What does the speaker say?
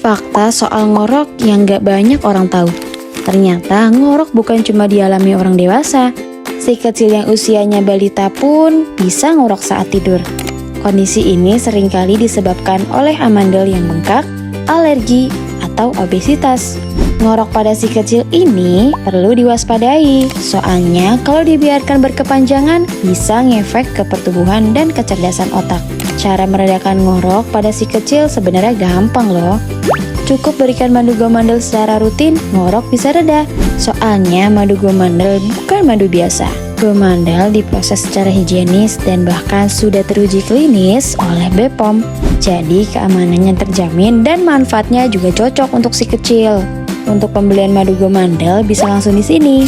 Fakta soal ngorok yang gak banyak orang tahu. Ternyata ngorok bukan cuma dialami orang dewasa. Si kecil yang usianya balita pun bisa ngorok saat tidur. Kondisi ini seringkali disebabkan oleh amandel yang bengkak, alergi, atau obesitas. Ngorok pada si kecil ini perlu diwaspadai, soalnya kalau dibiarkan berkepanjangan bisa ngefek ke pertumbuhan dan kecerdasan otak. Cara meredakan ngorok pada si kecil sebenarnya gampang loh. Cukup berikan madu gomandel secara rutin, ngorok bisa reda. Soalnya madu gomandel bukan madu biasa. Gomandel diproses secara higienis dan bahkan sudah teruji klinis oleh BPOM. Jadi keamanannya terjamin dan manfaatnya juga cocok untuk si kecil. Untuk pembelian madu gomandel bisa langsung di sini.